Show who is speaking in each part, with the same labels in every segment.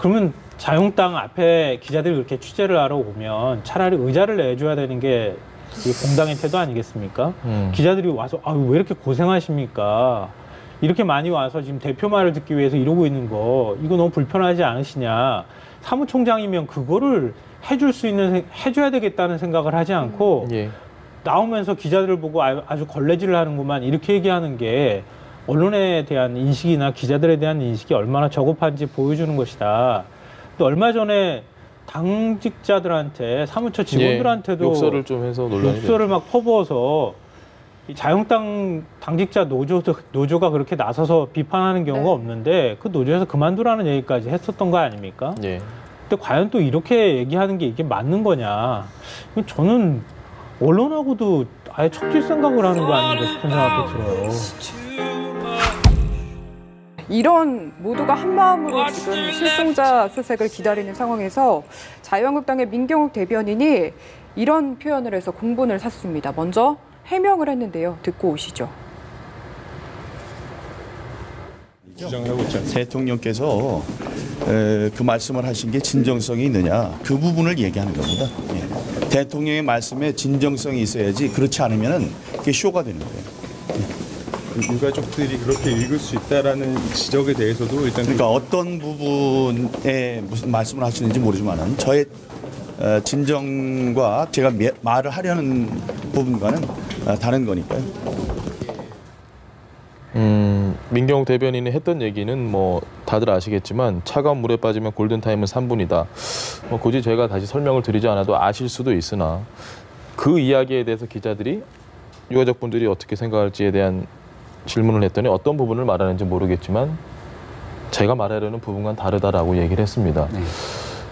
Speaker 1: 그러면 자유한국당 앞에 기자들이 그렇게 취재를 하러 오면 차라리 의자를 내줘야 되는 게 공당의 태도 아니겠습니까? 기자들이 와서 아유 왜 이렇게 고생하십니까? 이렇게 많이 와서 지금 대표 말을 듣기 위해서 이러고 있는 거 이거 너무 불편하지 않으시냐? 사무총장이면 그거를 해줘야 되겠다는 생각을 하지 않고
Speaker 2: 예.
Speaker 1: 나오면서 기자들을 보고 아주 걸레질을 하는구만 이렇게 얘기하는 게 언론에 대한 인식이나 기자들에 대한 인식이 얼마나 저급한지 보여주는 것이다. 또 얼마 전에 당직자들한테 사무처 직원들한테도
Speaker 2: 예, 욕설을 좀 해서 논란이
Speaker 1: 욕설을 막 퍼부어서 이 자유한국당 당직자 노조가 그렇게 나서서 비판하는 경우가 없는데 그 노조에서 그만두라는 얘기까지 했었던 거 아닙니까?
Speaker 2: 예.
Speaker 1: 근데 과연 또 이렇게 얘기하는 게 이게 맞는 거냐? 저는 언론하고도 아예 척질 생각을 하는 거 아닌가 싶은 생각도 들어요.
Speaker 3: 이런 모두가 한마음으로 지금 실종자 수색을 기다리는 상황에서 자유한국당의 민경욱 대변인이 이런 표현을 해서 공분을 샀습니다. 먼저 해명을 했는데요. 듣고 오시죠.
Speaker 4: 대통령께서 그 말씀을 하신 게 진정성이 있느냐 그 부분을 얘기하는 겁니다. 예. 대통령의 말씀에 진정성이 있어야지 그렇지 않으면 그게 쇼가 되는 거예요.
Speaker 5: 유가족들이 그렇게 읽을 수 있다라는 지적에 대해서도 일단
Speaker 4: 그러니까 어떤 부분에 무슨 말씀을 하시는지 모르지만은 저의 진정과 제가 말을 하려는 부분과는 다른 거니까요.
Speaker 2: 민경욱 대변인이 했던 얘기는 뭐 다들 아시겠지만 차가운 물에 빠지면 골든타임은 3분이다. 뭐 굳이 제가 다시 설명을 드리지 않아도 아실 수도 있으나 그 이야기에 대해서 기자들이 유가족분들이 어떻게 생각할지에 대한 질문을 했더니 어떤 부분을 말하는지 모르겠지만 제가 말하려는 부분과는 다르다라고 얘기를 했습니다. 네.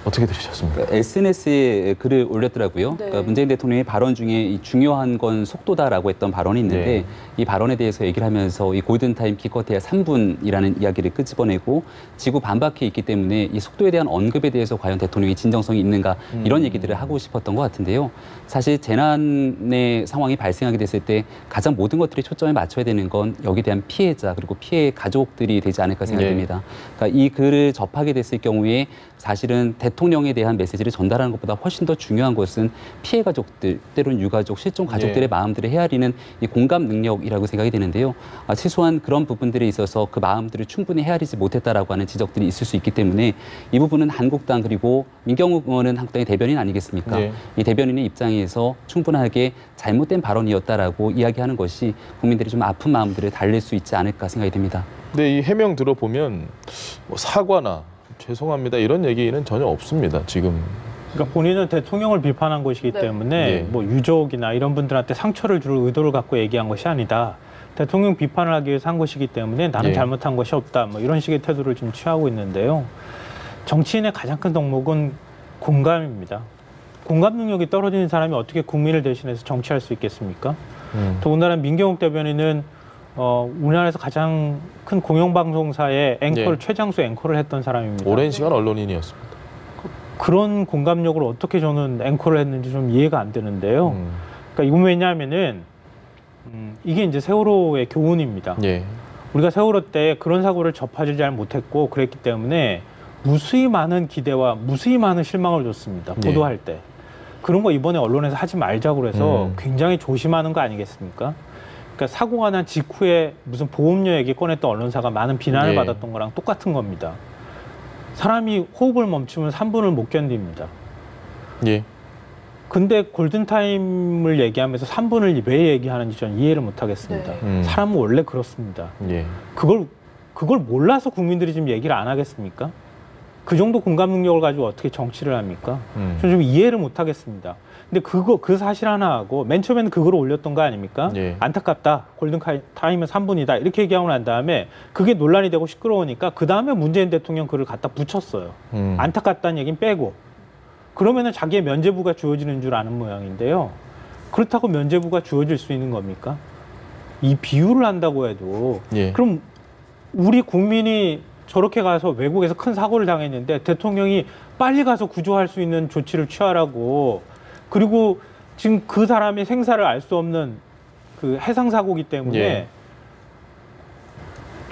Speaker 2: 어떻게 들으셨습니까?
Speaker 6: SNS에 글을 올렸더라고요. 네. 그러니까 문재인 대통령의 발언 중에 중요한 건 속도다라고 했던 발언이 있는데 네. 이 발언에 대해서 얘기를 하면서 이 골든타임 기껏해야 3분이라는 이야기를 끄집어내고 지구 반바퀴에 있기 때문에 이 속도에 대한 언급에 대해서 과연 대통령이 진정성이 있는가 이런 얘기들을 하고 싶었던 것 같은데요. 사실 재난의 상황이 발생하게 됐을 때 가장 모든 것들이 초점에 맞춰야 되는 건 여기에 대한 피해자 그리고 피해 가족들이 되지 않을까 생각됩니다. 네. 그러니까 이 글을 접하게 됐을 경우에 사실은 대통령에 대한 메시지를 전달하는 것보다 훨씬 더 중요한 것은 피해 가족들, 때로는 유가족, 실종 가족들의 마음들을 헤아리는 이 공감 능력이라고 생각이 되는데요. 최소한 그런 부분들에 있어서 그 마음들을 충분히 헤아리지 못했다라고 하는 지적들이 있을 수 있기 때문에 이 부분은 한국당 그리고 민경욱 의원은 한국당의 대변인 아니겠습니까? 이 대변인의 입장에서 충분하게 잘못된 발언이었다라고 이야기하는 것이 국민들이 좀 아픈 마음들을 달랠 수 있지 않을까 생각이 됩니다.
Speaker 2: 근데 이 해명 들어보면 뭐 사과나 죄송합니다 이런 얘기는 전혀 없습니다. 지금.
Speaker 1: 그러니까 본인은 대통령을 비판한 것이기 때문에 뭐 유족이나 이런 분들한테 상처를 줄 의도를 갖고 얘기한 것이 아니다. 대통령 비판을 하기 위해서 한 것이기 때문에 나는 잘못한 것이 없다. 뭐 이런 식의 태도를 지금 취하고 있는데요. 정치인의 가장 큰 덕목은 공감입니다. 공감 능력이 떨어지는 사람이 어떻게 국민을 대신해서 정치할 수 있겠습니까? 더군다나 민경욱 대변인은 우리나라에서 가장 큰 공영방송사의 앵커를 최장수 앵커를 했던 사람입니다.
Speaker 2: 오랜 시간 언론인이었습니다.
Speaker 1: 그런 공감력을 어떻게 저는 앵커를 했는지 좀 이해가 안 되는데요. 그러니까 이건 왜냐하면은 이게 이제 세월호의 교훈입니다. 우리가 세월호 때 그런 사고를 접하지 잘 못했고 그랬기 때문에 무수히 많은 기대와 무수히 많은 실망을 줬습니다. 보도할 때. 그런 거 이번에 언론에서 하지 말자고 해서 굉장히 조심하는 거 아니겠습니까? 그러니까 사고가 난 직후에 무슨 보험료 얘기 꺼냈던 언론사가 많은 비난을 받았던 거랑 똑같은 겁니다. 사람이 호흡을 멈추면 3분을 못 견딥니다. 근데 골든타임을 얘기하면서 3분을 왜 얘기하는지 저는 이해를 못 하겠습니다. 사람은 원래 그렇습니다. 그걸 몰라서 국민들이 지금 얘기를 안 하겠습니까? 그 정도 공감 능력을 가지고 어떻게 정치를 합니까? 저는 좀 이해를 못 하겠습니다. 근데 그 사실 하나하고 맨 처음에는 그걸 올렸던 거 아닙니까? 안타깝다. 골든타임은 3분이다. 이렇게 얘기하고 난 다음에 그게 논란이 되고 시끄러우니까 그 다음에 문재인 대통령 글을 갖다 붙였어요. 안타깝다는 얘기는 빼고. 그러면은 자기의 면죄부가 주어지는 줄 아는 모양인데요. 그렇다고 면죄부가 주어질 수 있는 겁니까? 이 비유를 한다고 해도 그럼 우리 국민이 저렇게 가서 외국에서 큰 사고를 당했는데 대통령이 빨리 가서 구조할 수 있는 조치를 취하라고 그리고 지금 그 사람의 생사를 알 수 없는 그 해상사고이기 때문에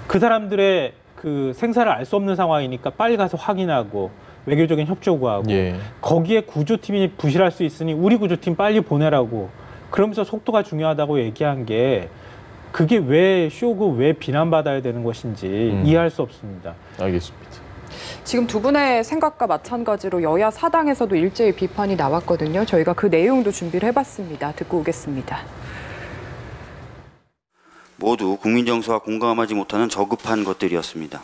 Speaker 1: 그 사람들의 그 생사를 알 수 없는 상황이니까 빨리 가서 확인하고 외교적인 협조 구하고
Speaker 2: 예.
Speaker 1: 거기에 구조팀이 부실할 수 있으니 우리 구조팀 빨리 보내라고 그러면서 속도가 중요하다고 얘기한 게 그게 왜 쇼고 왜 비난받아야 되는 것인지 이해할 수 없습니다.
Speaker 2: 알겠습니다.
Speaker 3: 지금 두 분의 생각과 마찬가지로 여야 사당에서도 일제히 비판이 나왔거든요. 저희가 그 내용도 준비를 해봤습니다. 듣고 오겠습니다.
Speaker 7: 모두 국민 정서와 공감하지 못하는 저급한 것들이었습니다.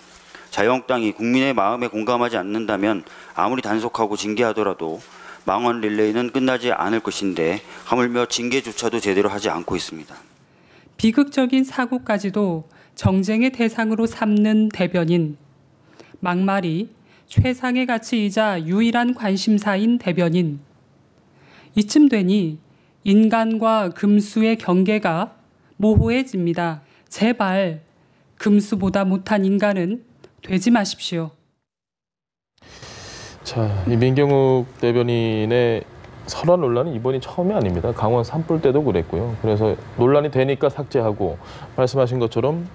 Speaker 7: 자유한국당이 국민의 마음에 공감하지 않는다면 아무리 단속하고 징계하더라도 망원 릴레이는 끝나지 않을 것인데 하물며 징계조차도 제대로 하지 않고 있습니다.
Speaker 8: 비극적인 사고까지도 정쟁의 대상으로 삼는 대변인, 막말이 최상의 가치이자 유일한 관심사인 대변인. 이쯤 되니 인간과 금수의 경계가 모호해집니다. 제발 금수보다 못한 인간은 되지 마십시오.
Speaker 2: 자, 이 민경욱 대변인의 설화 논란은 이번이 처음이 아닙니다. 강원 산불 때도 그랬고요. 그래서 논란이 되니까 삭제하고 말씀하신 것처럼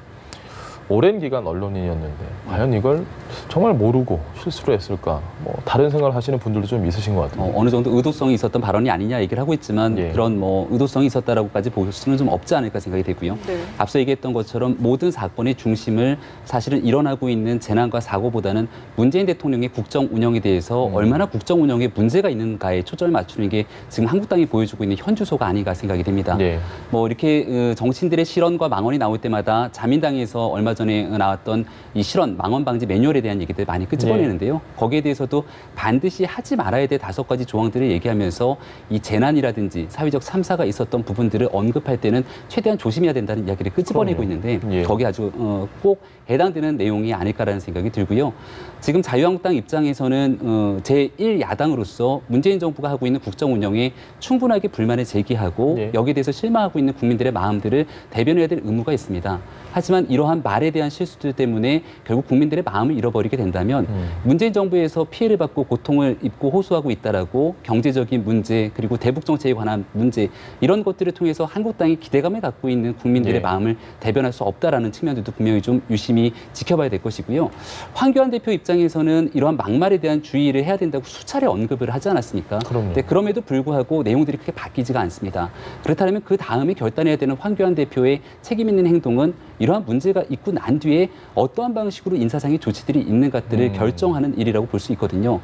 Speaker 2: 오랜 기간 언론인이었는데 과연 이걸 정말 모르고 실수를 했을까? 뭐 다른 생각을 하시는 분들도 좀 있으신 것 같아요.
Speaker 6: 어느 정도 의도성이 있었던 발언이 아니냐 얘기를 하고 있지만
Speaker 2: 예.
Speaker 6: 그런 뭐 의도성이 있었다라고까지 볼 수는 좀 없지 않을까 생각이 되고요.
Speaker 3: 네.
Speaker 6: 앞서 얘기했던 것처럼 모든 사건의 중심을 사실은 일어나고 있는 재난과 사고보다는 문재인 대통령의 국정 운영에 대해서 얼마나 국정 운영에 문제가 있는가에 초점을 맞추는 게 지금 한국당이 보여주고 있는 현주소가 아닌가 생각이 됩니다.
Speaker 2: 예.
Speaker 6: 뭐 이렇게 정치인들의 실언과 망언이 나올 때마다 자민당에서 얼마 전에 나왔던 이 실언, 망언 방지 매뉴얼에 대한 얘기들 많이 끄집어내는데요. 거기에 대해서도 반드시 하지 말아야 될 5가지 조항들을 얘기하면서 이 재난이라든지 사회적 참사가 있었던 부분들을 언급할 때는 최대한 조심해야 된다는 이야기를 끄집어내고 있는데
Speaker 2: 예.
Speaker 6: 거기에 아주 꼭 해당되는 내용이 아닐까라는 생각이 들고요. 지금 자유한국당 입장에서는 제1야당으로서 문재인 정부가 하고 있는 국정 운영에 충분하게 불만을 제기하고
Speaker 2: 예.
Speaker 6: 여기에 대해서 실망하고 있는 국민들의 마음들을 대변해야 될 의무가 있습니다. 하지만 이러한 말에 대한 실수들 때문에 결국 국민들의 마음을 잃어버리게 된다면 문재인 정부에서 피해를 받고 고통을 입고 호소하고 있다라고 경제적인 문제 그리고 대북 정책에 관한 문제 이런 것들을 통해서 한국당이 기대감을 갖고 있는 국민들의
Speaker 2: 예.
Speaker 6: 마음을 대변할 수 없다라는 측면들도 분명히 좀 유심히 지켜봐야 될 것이고요. 황교안 대표 입장에서는 이러한 막말에 대한 주의를 해야 된다고 수차례 언급을 하지 않았습니까?
Speaker 2: 그럼요.
Speaker 6: 네, 그럼에도 불구하고 내용들이 크게 바뀌지가 않습니다. 그렇다면 그 다음에 결단해야 되는 황교안 대표의 책임 있는 행동은 이러한 문제가 있고 난 뒤에 어떠한 방식으로 인사상의 조치들이 있는 것들을 결정하는 일이라고 볼 수 있거든요.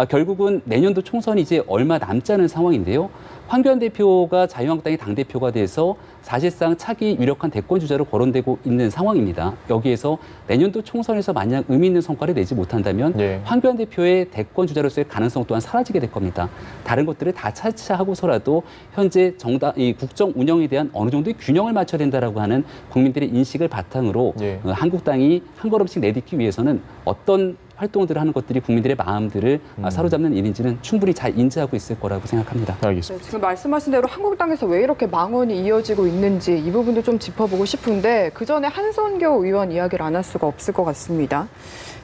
Speaker 6: 결국은 내년도 총선이 이제 얼마 남지 않은 상황인데요. 황교안 대표가 자유한국당의 당대표가 돼서 사실상 차기 유력한 대권 주자로 거론되고 있는 상황입니다. 여기에서 내년도 총선에서 만약 의미 있는 성과를 내지 못한다면
Speaker 2: 예.
Speaker 6: 황교안 대표의 대권 주자로서의 가능성 또한 사라지게 될 겁니다. 다른 것들을 다 차치하고서라도 현재 이 국정 운영에 대한 어느 정도의 균형을 맞춰야 된다라고 하는 국민들의 인식을 바탕으로
Speaker 2: 예.
Speaker 6: 한국당이 한 걸음씩 내딛기 위해서는 어떤 활동들을 하는 것들이 국민들의 마음들을 사로잡는 일인지는 충분히 잘 인지하고 있을 거라고 생각합니다.
Speaker 2: 알겠습니다.
Speaker 3: 네, 지금 말씀하신 대로 한국당에서 왜 이렇게 망언이 이어지고 있는지 이 부분도 좀 짚어보고 싶은데 그 전에 한선교 의원 이야기를 안 할 수가 없을 것 같습니다.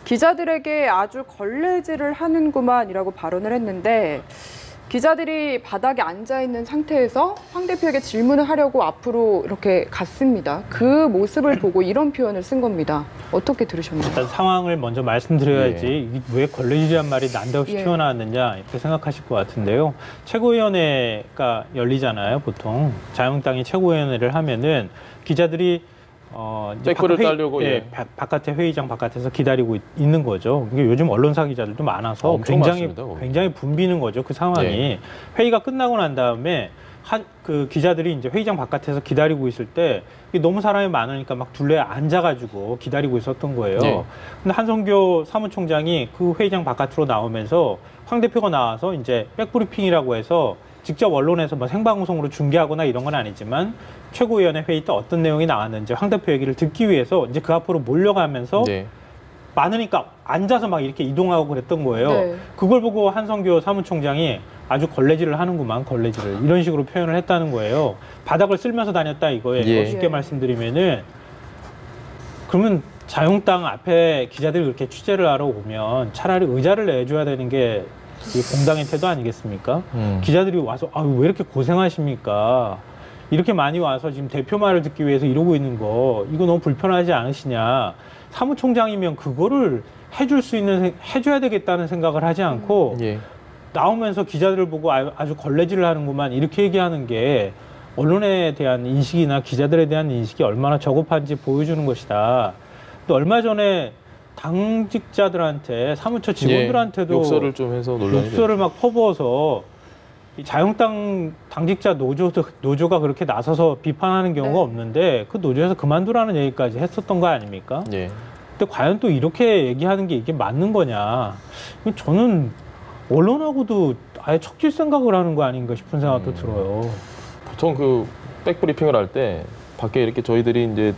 Speaker 3: 기자들에게 아주 걸레질을 하는구만이라고 발언을 했는데 기자들이 바닥에 앉아있는 상태에서 황 대표에게 질문을 하려고 앞으로 이렇게 갔습니다. 그 모습을 보고 이런 표현을 쓴 겁니다. 어떻게 들으셨나요?
Speaker 1: 일단 상황을 먼저 말씀드려야지 이게 왜 걸레질이란 말이 난데없이
Speaker 3: 예.
Speaker 1: 튀어나왔느냐 이렇게 생각하실 것 같은데요. 최고위원회가 열리잖아요. 보통 자유한국당이 최고위원회를 하면은 기자들이 이제
Speaker 2: 댓글을 따려고
Speaker 1: 예, 바깥에 회의장 바깥에서 기다리고 있는 거죠. 이게 요즘 언론사 기자들도 많아서
Speaker 2: 엄청 많습니다, 거기.
Speaker 1: 굉장히 붐비는 거죠. 그 상황이
Speaker 2: 예.
Speaker 1: 회의가 끝나고 난 다음에 그 기자들이 이제 회의장 바깥에서 기다리고 있을 때 너무 사람이 많으니까 막 둘레에 앉아가지고 기다리고 있었던 거예요.
Speaker 2: 예.
Speaker 1: 근데 한성교 사무총장이 그 회의장 바깥으로 나오면서 황 대표가 나와서 이제 백브리핑이라고 해서 직접 언론에서 뭐 생방송으로 중계하거나 이런 건 아니지만 최고위원회 회의 때 어떤 내용이 나왔는지 황 대표 얘기를 듣기 위해서 이제 그 앞으로 몰려가면서
Speaker 2: 네.
Speaker 1: 많으니까 앉아서 막 이렇게 이동하고 그랬던 거예요.
Speaker 3: 네.
Speaker 1: 그걸 보고 한성교 사무총장이 아주 걸레질을 하는구만, 걸레질을. 이런 식으로 표현을 했다는 거예요. 바닥을 쓸면서 다녔다 이거예요.
Speaker 2: 예.
Speaker 1: 쉽게 말씀드리면은. 그러면 자유한국당 앞에 기자들이 그렇게 취재를 하러 오면 차라리 의자를 내줘야 되는 게 이 공당의 태도 아니겠습니까? 기자들이 와서 아유 왜 이렇게 고생하십니까? 이렇게 많이 와서 지금 대표 말을 듣기 위해서 이러고 있는 거 이거 너무 불편하지 않으시냐? 사무총장이면 그거를 해줘야 되겠다는 생각을 하지 않고 나오면서 기자들을 보고 아주 걸레질을 하는구만 이렇게 얘기하는 게 언론에 대한 인식이나 기자들에 대한 인식이 얼마나 저급한지 보여주는 것이다. 또 얼마 전에 당직자들한테 사무처 직원들한테도
Speaker 2: 욕설을 좀 해서 논란이
Speaker 1: 욕설을 막 퍼부어서 이 자유한국당 당직자 노조가 그렇게 나서서 비판하는 경우가 없는데 그 노조에서 그만두라는 얘기까지 했었던 거 아닙니까? 근데 과연 또 이렇게 얘기하는 게 이게 맞는 거냐? 저는 언론하고도 아예 척질 생각을 하는 거 아닌가 싶은 생각도 들어요.
Speaker 2: 보통 그 백브리핑을 할 때 밖에 이렇게 저희들이 이제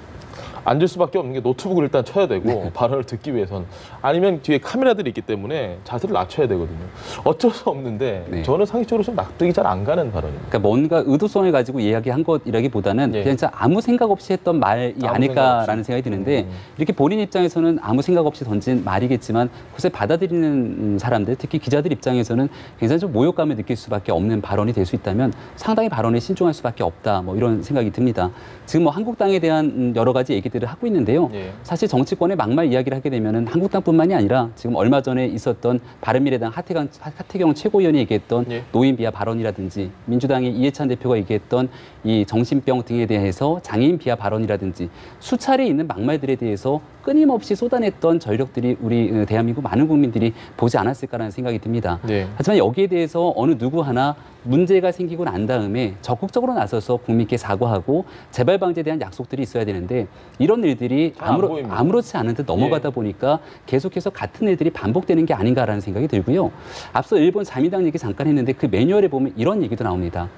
Speaker 2: 앉을 수밖에 없는 게 노트북을 일단 쳐야 되고 발언을 듣기 위해선 아니면 뒤에 카메라들이 있기 때문에 자세를 낮춰야 되거든요. 어쩔 수 없는데 저는 상식적으로 좀 납득이 잘 안 가는 발언입니다.
Speaker 6: 그러니까 뭔가 의도성을 가지고 이야기한 것이라기보다는 그냥 진짜 아무 생각 없이 했던 말이 아닐까라는 생각이 드는데 이렇게 본인 입장에서는 아무 생각 없이 던진 말이겠지만 그것을 받아들이는 사람들, 특히 기자들 입장에서는 굉장히 좀 모욕감을 느낄 수밖에 없는 발언이 될 수 있다면 상당히 발언에 신중할 수밖에 없다. 뭐 이런 생각이 듭니다. 지금 뭐 한국당에 대한 여러 가지 얘기들을 하고 있는데요. 사실 정치권의 막말 이야기를 하게 되면은 한국당뿐만이 아니라 지금 얼마 전에 있었던 바른미래당 하태경 최고위원이 얘기했던 노인 비하 발언이라든지 민주당의 이해찬 대표가 얘기했던 이 정신병 등에 대해서 장애인 비하 발언이라든지 수차례 있는 막말들에 대해서 끊임없이 쏟아냈던 전력들이 우리 대한민국 많은 국민들이 보지 않았을까라는 생각이 듭니다. 하지만 여기에 대해서 어느 누구 하나 문제가 생기고 난 다음에 적극적으로 나서서 국민께 사과하고 재발 방지에 대한 약속들이 있어야 되는데 이런 일들이 아무렇지 않은 듯 넘어가다 보니까 계속해서 같은 일들이 반복되는 게 아닌가라는 생각이 들고요. 앞서 일본 자민당 얘기 잠깐 했는데 그 매뉴얼에 보면 이런 얘기도 나옵니다.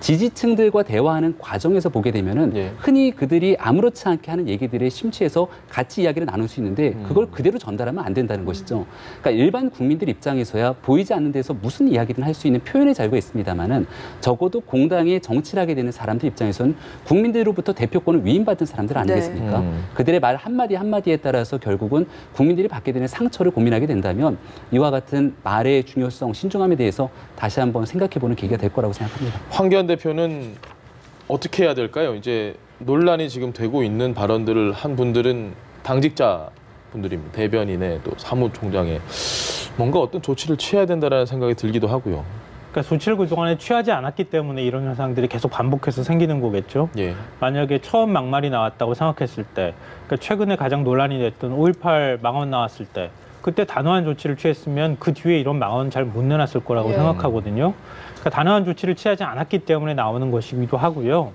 Speaker 6: 지지층들과 대화하는 과정에서 보게 되면은 흔히 그들이 아무렇지 않게 하는 얘기들에 심취해서 같이 이야기를 나눌 수 있는데 그걸 그대로 전달하면 안 된다는 것이죠. 그러니까 일반 국민들 입장에서야 보이지 않는 데서 무슨 이야기든 할 수 있는 표현의 자유가 있습니다만은 적어도 공당에 정치를 하게 되는 사람들 입장에서는 국민들로부터 대표권을 위임받은 사람들 아니겠습니까? 그들의 말 한마디 한마디에 따라서 결국은 국민들이 받게 되는 상처를 고민하게 된다면 이와 같은 말의 중요성, 신중함에 대해서 다시 한번 생각해보는 계기가 될 거라고 생각합니다.
Speaker 2: 황교안 대표는 어떻게 해야 될까요? 이제 논란이 지금 되고 있는 발언들을 한 분들은 당직자 분들입니다. 대변인의 또 사무총장의 뭔가 어떤 조치를 취해야 된다는 생각이 들기도 하고요.
Speaker 1: 그러니까 조치를 그동안에 취하지 않았기 때문에 이런 현상들이 계속 반복해서 생기는 거겠죠. 만약에 처음 막말이 나왔다고 생각했을 때, 그러니까 최근에 가장 논란이 됐던 5.18 망언 나왔을 때 그때 단호한 조치를 취했으면 그 뒤에 이런 망언 잘 못 내놨을 거라고 생각하거든요. 그러니까 단호한 조치를 취하지 않았기 때문에 나오는 것이기도 하고요.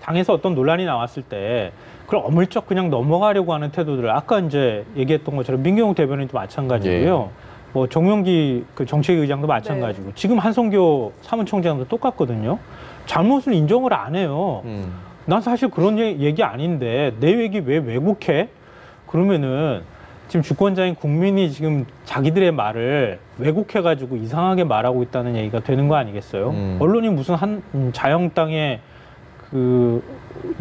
Speaker 1: 당에서 어떤 논란이 나왔을 때 그걸 어물쩍 그냥 넘어가려고 하는 태도들, 아까 이제 얘기했던 것처럼 민경욱 대변인도 마찬가지고요. 뭐 정용기 그 정책의장도 마찬가지고 지금 한성교 사무총장도 똑같거든요. 잘못을 인정을 안 해요. 난 사실 그런 얘기 아닌데 내 얘기 왜 왜곡해? 그러면은 지금 주권자인 국민이 지금 자기들의 말을 왜곡해가지고 이상하게 말하고 있다는 얘기가 되는 거 아니겠어요? 언론이 무슨 자유한국당에 그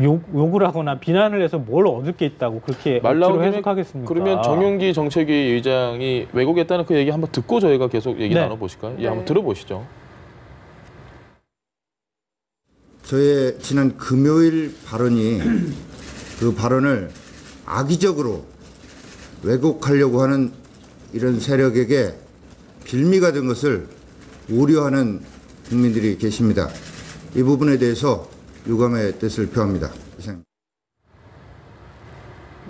Speaker 1: 욕을 하거나 비난을 해서 뭘 얻을 게 있다고 그렇게 억지로 해석하겠습니까?
Speaker 2: 그러면 정용기 정책위 의장이 왜곡했다는 그 얘기 한번 듣고 저희가 계속 얘기 나눠보실까요? 한번 들어보시죠.
Speaker 9: 저의 지난 금요일 발언이 그 발언을 악의적으로 왜곡하려고 하는 이런 세력에게 빌미가 된 것을 우려하는 국민들이 계십니다. 이 부분에 대해서 유감의 뜻을 표합니다.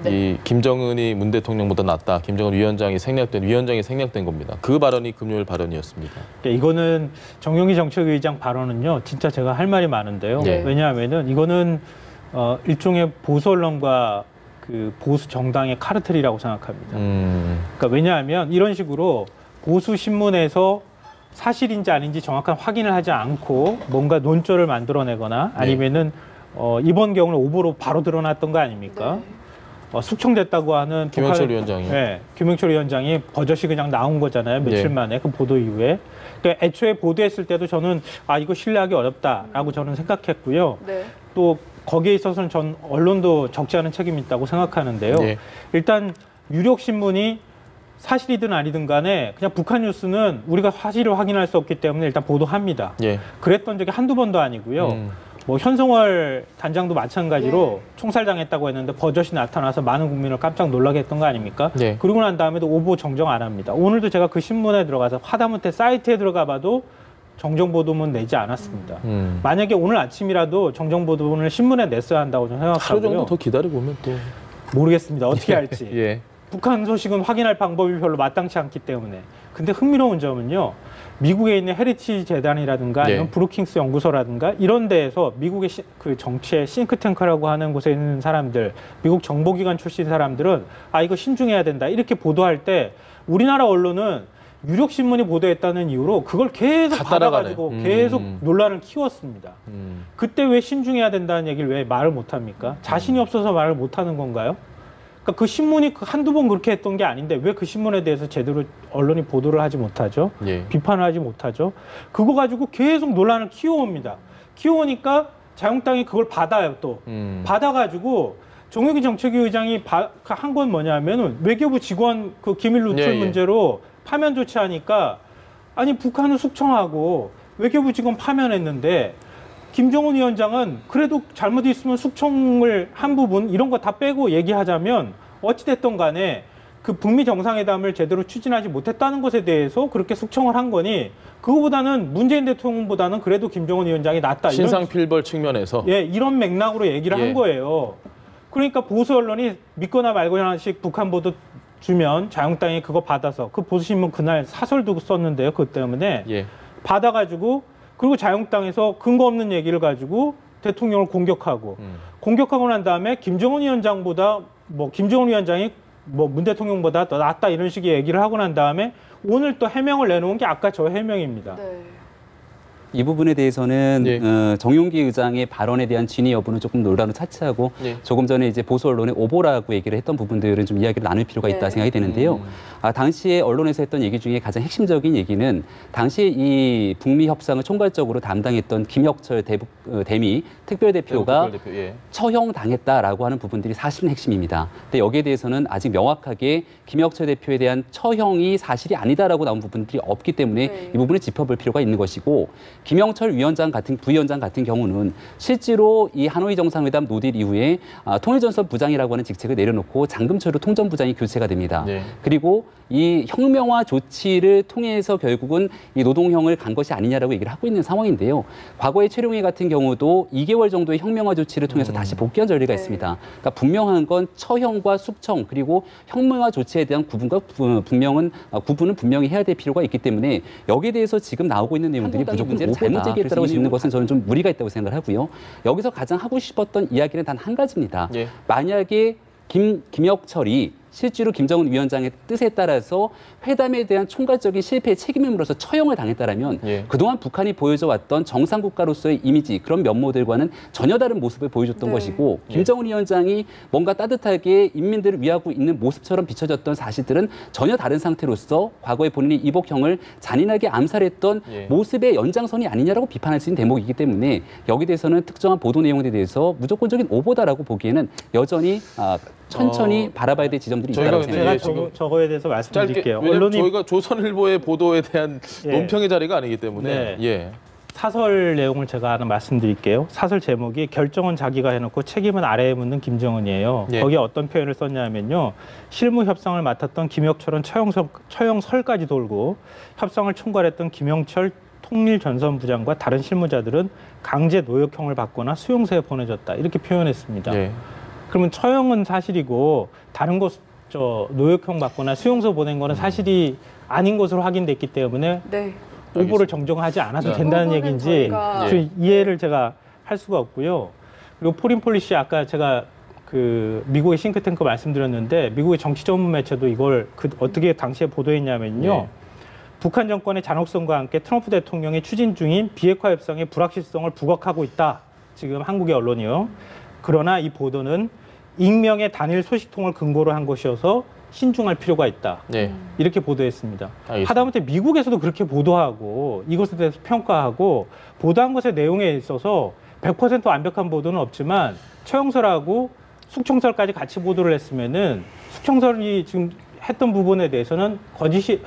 Speaker 2: 이 김정은이 문 대통령보다 낫다. 김정은 위원장이 생략된 겁니다. 그 발언이 금요일 발언이었습니다.
Speaker 1: 이거는 정용기 정책의장 발언은요. 진짜 제가 할 말이 많은데요. 왜냐하면은 이거는 일종의 보수 언론과 그 보수 정당의 카르텔이라고 생각합니다. 그러니까 왜냐하면 이런 식으로 보수 신문에서 사실인지 아닌지 정확한 확인을 하지 않고 뭔가 논조를 만들어내거나 아니면은 이번 경우는 오보로 바로 드러났던 거 아닙니까? 숙청됐다고 하는
Speaker 2: 김영철 위원장이.
Speaker 1: 김영철 위원장이 버젓이 그냥 나온 거잖아요. 며칠 만에 그 보도 이후에. 그러니까 애초에 보도했을 때도 저는 이거 신뢰하기 어렵다라고 저는 생각했고요. 또 거기에 있어서는 전 언론도 적지 않은 책임이 있다고 생각하는데요. 일단 유력 신문이 사실이든 아니든 간에 그냥 북한 뉴스는 우리가 사실을 확인할 수 없기 때문에 일단 보도합니다. 그랬던 적이 한두 번도 아니고요. 뭐 현송월 단장도 마찬가지로 총살당했다고 했는데 버젓이 나타나서 많은 국민을 깜짝 놀라게 했던 거 아닙니까? 그러고 난 다음에도 오보 정정 안 합니다. 오늘도 제가 그 신문에 들어가서 하다못해 사이트에 들어가 봐도 정정보도문 내지 않았습니다. 만약에 오늘 아침이라도 정정보도문을 신문에 냈어야 한다고 좀 생각하고요.
Speaker 2: 하루 정도 더 기다려보면 또.
Speaker 1: 모르겠습니다. 어떻게 할지. 북한 소식은 확인할 방법이 별로 마땅치 않기 때문에. 근데 흥미로운 점은요. 미국에 있는 헤리티지 재단이라든가 아니면 브루킹스 연구소라든가 이런 데에서 미국의 그 정치의 싱크탱크라고 하는 곳에 있는 사람들, 미국 정보기관 출신 사람들은 아 이거 신중해야 된다 이렇게 보도할 때 우리나라 언론은 유력 신문이 보도했다는 이유로 그걸 계속 받아가지고 계속 논란을 키웠습니다. 그때 왜 신중해야 된다는 얘기를 왜 말을 못합니까? 자신이 없어서 말을 못하는 건가요? 그러니까 그 신문이 한두 번 그렇게 했던 게 아닌데 왜 그 신문에 대해서 제대로 언론이 보도를 하지 못하죠? 비판을 하지 못하죠? 그거 가지고 계속 논란을 키워옵니다. 키워오니까 자유한국당이 그걸 받아요 또. 받아가지고 정의기 정책위 의장이 한 건 뭐냐면은 외교부 직원 그 기밀 누출 문제로 파면 조치하니까 아니 북한은 숙청하고 외교부 직원 파면했는데 김정은 위원장은 그래도 잘못 있으면 숙청을 한 부분 이런 거 다 빼고 얘기하자면 어찌됐든 간에 그 북미 정상회담을 제대로 추진하지 못했다는 것에 대해서 그렇게 숙청을 한 거니 그거보다는 문재인 대통령보다는 그래도 김정은 위원장이 낫다.
Speaker 2: 신상필벌 측면에서.
Speaker 1: 이런 맥락으로 얘기를 한 거예요. 그러니까 보수 언론이 믿거나 말거나씩 북한 보도 주면 자유한국당이 그거 받아서 그 보수신문 그날 사설도 썼는데요. 그것 때문에 받아가지고 그리고 자유한국당에서 근거 없는 얘기를 가지고 대통령을 공격하고 공격하고 난 다음에 김정은 위원장보다 뭐 김정은 위원장이 뭐 문 대통령보다 더 낫다 이런 식의 얘기를 하고 난 다음에 오늘 또 해명을 내놓은 게 아까 저 해명입니다.
Speaker 6: 이 부분에 대해서는 정용기 의장의 발언에 대한 진위 여부는 조금 논란을 차치하고 조금 전에 이제 보수 언론의 오보라고 얘기를 했던 부분들은 좀 이야기를 나눌 필요가 있다 생각이 되는데요. 당시에 언론에서 했던 얘기 중에 가장 핵심적인 얘기는 당시에 이 북미 협상을 총괄적으로 담당했던 김혁철 대미 특별대표가 처형당했다라고 하는 부분들이 사실은 핵심입니다. 근데 여기에 대해서는 아직 명확하게 김혁철 대표에 대한 처형이 사실이 아니다라고 나온 부분들이 없기 때문에 이 부분을 짚어볼 필요가 있는 것이고 김영철 부위원장 같은 경우는 실제로 이 하노이 정상회담 노딜 이후에 통일전선 부장이라고 하는 직책을 내려놓고 장금철로 통전부장이 교체가 됩니다. 그리고 이 혁명화 조치를 통해서 결국은 이 노동형을 간 것이 아니냐라고 얘기를 하고 있는 상황인데요. 과거에 최룡해 같은 경우도 2개월 정도의 혁명화 조치를 통해서 다시 복귀한 전례가 있습니다. 그러니까 분명한 건 처형과 숙청 그리고 혁명화 조치에 대한 구분은 분명히 해야 될 필요가 있기 때문에 여기에 대해서 지금 나오고 있는 내용들이 무조건 문제를 잘못 제기했다고 짚는 것은 저는 좀 무리가 있다고 생각을 하고요. 여기서 가장 하고 싶었던 이야기는 단 한 가지입니다. 만약에 김혁철이 실제로 김정은 위원장의 뜻에 따라서 회담에 대한 총괄적인 실패의 책임으로서 처형을 당했다라면 그동안 북한이 보여줘왔던 정상국가로서의 이미지 그런 면모들과는 전혀 다른 모습을 보여줬던 것이고 김정은 위원장이 뭔가 따뜻하게 인민들을 위하고 있는 모습처럼 비춰졌던 사실들은 전혀 다른 상태로서 과거에 본인이 이복형을 잔인하게 암살했던 모습의 연장선이 아니냐라고 비판할 수 있는 대목이기 때문에 여기에 대해서는 특정한 보도 내용에 대해서 무조건적인 오보다라고 보기에는 여전히 천천히 바라봐야 될 지점들이 있다고 생각합니다.
Speaker 1: 제가 저거에 대해서 말씀드릴게요.
Speaker 2: 언론이 저희가 조선일보의 보도에 대한 논평의 자리가 아니기 때문에
Speaker 1: 사설 내용을 제가 하나 말씀드릴게요. 사설 제목이 결정은 자기가 해놓고 책임은 아래에 묻는 김정은이에요. 거기에 어떤 표현을 썼냐면요. 실무 협상을 맡았던 김혁철은 처형설까지 돌고 협상을 총괄했던 김영철 통일전선부장과 다른 실무자들은 강제 노역형을 받거나 수용소에 보내졌다. 이렇게 표현했습니다. 그러면 처형은 사실이고 다른 노역형 받거나 수용소 보낸 거는 사실이 아닌 것으로 확인됐기 때문에 오보를 정정하지 않아도 된다는 얘기인지 이해를 제가 할 수가 없고요. 그리고 포린 폴리시 아까 제가 그 미국의 싱크탱크 말씀드렸는데 미국의 정치 전문 매체도 이걸 어떻게 당시에 보도했냐면요. 북한 정권의 잔혹성과 함께 트럼프 대통령이 추진 중인 비핵화 협상의 불확실성을 부각하고 있다. 지금 한국의 언론이요. 그러나 이 보도는 익명의 단일 소식통을 근거로 한 것이어서 신중할 필요가 있다. 이렇게 보도했습니다. 하다못해 미국에서도 그렇게 보도하고 이것에 대해서 평가하고 보도한 것의 내용에 있어서 100% 완벽한 보도는 없지만 처형설하고 숙청설까지 같이 보도를 했으면은 숙청설이 지금 했던 부분에 대해서는 거짓이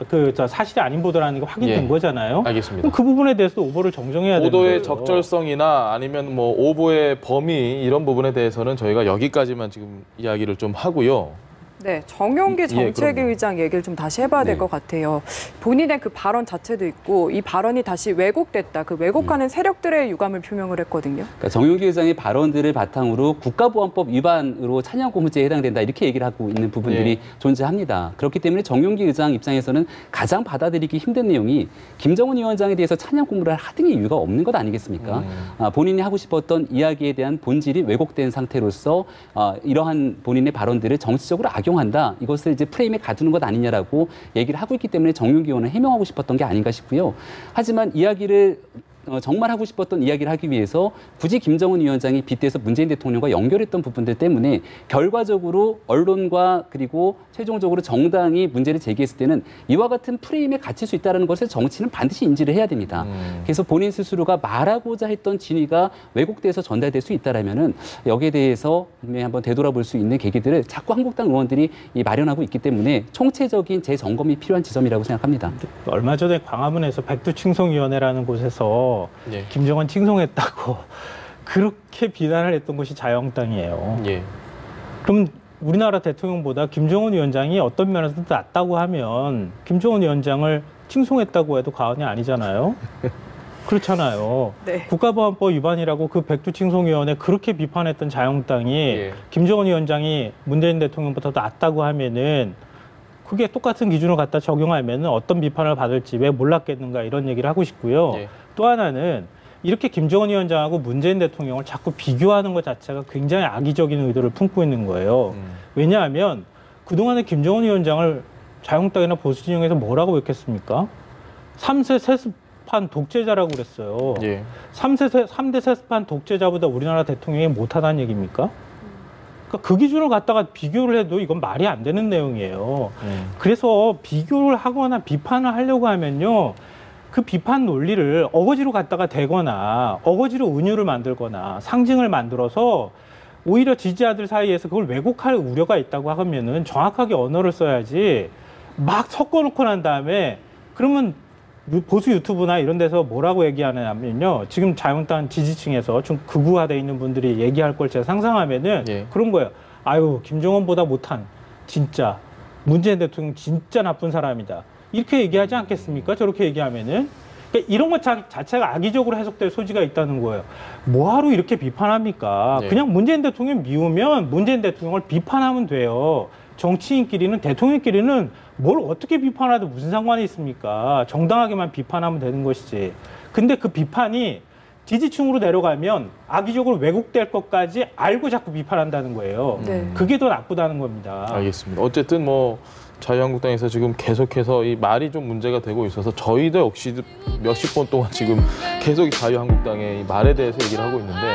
Speaker 1: 사실이 아닌 보도라는 게 확인된
Speaker 2: 예.
Speaker 1: 거잖아요.
Speaker 2: 알겠습니다.
Speaker 1: 그럼 그 부분에 대해서 오보를 정정해야 되는 거예요.
Speaker 2: 보도의 적절성이나 아니면 뭐 오보의 범위 이런 부분에 대해서는 저희가 여기까지만 지금 이야기를 좀 하고요.
Speaker 3: 네, 정용기 정책위의장 얘기를 좀 다시 해봐야 될 것 같아요. 본인의 그 발언 자체도 있고 이 발언이 다시 왜곡됐다. 그 왜곡하는 세력들의 유감을 표명을 했거든요.
Speaker 6: 그러니까 정용기 의장의 발언들을 바탕으로 국가보안법 위반으로 찬양고문죄에 해당된다 이렇게 얘기를 하고 있는 부분들이 존재합니다. 그렇기 때문에 정용기 의장 입장에서는 가장 받아들이기 힘든 내용이 김정은 위원장에 대해서 찬양고문을 하등의 이유가 없는 것 아니겠습니까? 본인이 하고 싶었던 이야기에 대한 본질이 왜곡된 상태로서 이러한 본인의 발언들을 정치적으로 악용한다. 이것을 이제 프레임에 가두는 것 아니냐라고 얘기를 하고 있기 때문에 정용기 의원은 해명하고 싶었던 게 아닌가 싶고요. 하지만 이야기를 정말 하고 싶었던 이야기를 하기 위해서 굳이 김정은 위원장이 빗대서 문재인 대통령과 연결했던 부분들 때문에 결과적으로 언론과 그리고 최종적으로 정당이 문제를 제기했을 때는 이와 같은 프레임에 갇힐 수 있다는 것을 정치는 반드시 인지를 해야 됩니다. 그래서 본인 스스로가 말하고자 했던 진위가 왜곡돼서 전달될 수 있다라면은 여기에 대해서 한번 되돌아볼 수 있는 계기들을 자꾸 한국당 의원들이 마련하고 있기 때문에 총체적인 재점검이 필요한 지점이라고 생각합니다.
Speaker 1: 얼마 전에 광화문에서 백두칭송위원회라는 곳에서 김정은 칭송했다고 그렇게 비난을 했던 곳이 자유한국당이에요. 그럼 우리나라 대통령보다 김정은 위원장이 어떤 면에서 낫다고 하면 김정은 위원장을 칭송했다고 해도 과언이 아니잖아요. 그렇잖아요.
Speaker 3: 네.
Speaker 1: 국가보안법 위반이라고 그 백두칭송위원회 그렇게 비판했던 자유한국당이 김정은 위원장이 문재인 대통령보다 낫다고 하면은 그게 똑같은 기준을 갖다 적용하면 어떤 비판을 받을지 왜 몰랐겠는가 이런 얘기를 하고 싶고요. 또 하나는 이렇게 김정은 위원장하고 문재인 대통령을 자꾸 비교하는 것 자체가 굉장히 악의적인 의도를 품고 있는 거예요. 왜냐하면 그동안에 김정은 위원장을 자유한국당이나 보수진영에서 뭐라고 했겠습니까? 3세 세습한 독재자라고 그랬어요. 3대 세습한 독재자보다 우리나라 대통령이 못하다는 얘기입니까? 그 기준을 갖다가 비교를 해도 이건 말이 안 되는 내용이에요. 그래서 비교를 하거나 비판을 하려고 하면요. 그 비판 논리를 어거지로 갖다가 대거나 어거지로 은유를 만들거나 상징을 만들어서 오히려 지지자들 사이에서 그걸 왜곡할 우려가 있다고 하면은 정확하게 언어를 써야지 막 섞어놓고 난 다음에 그러면 보수 유튜브나 이런 데서 뭐라고 얘기하냐면요. 지금 자유한국당 지지층에서 좀 극우화돼 있는 분들이 얘기할 걸 제가 상상하면은 그런 거예요. 아유, 김정은보다 못한 진짜 문재인 대통령 진짜 나쁜 사람이다. 이렇게 얘기하지 않겠습니까? 저렇게 얘기하면은. 그러니까 이런 것 자체가 악의적으로 해석될 소지가 있다는 거예요. 뭐하러 이렇게 비판합니까? 그냥 문재인 대통령 미우면 문재인 대통령을 비판하면 돼요. 정치인끼리는, 대통령끼리는 뭘 어떻게 비판하도 무슨 상관이 있습니까? 정당하게만 비판하면 되는 것이지. 근데 그 비판이 지지층으로 내려가면 악의적으로 왜곡될 것까지 알고 자꾸 비판한다는 거예요. 그게 더 나쁘다는 겁니다.
Speaker 2: 알겠습니다. 어쨌든 뭐 자유한국당에서 지금 계속해서 이 말이 좀 문제가 되고 있어서 저희도 역시 몇십 번 동안 지금 계속 자유한국당의 이 말에 대해서 얘기를 하고 있는데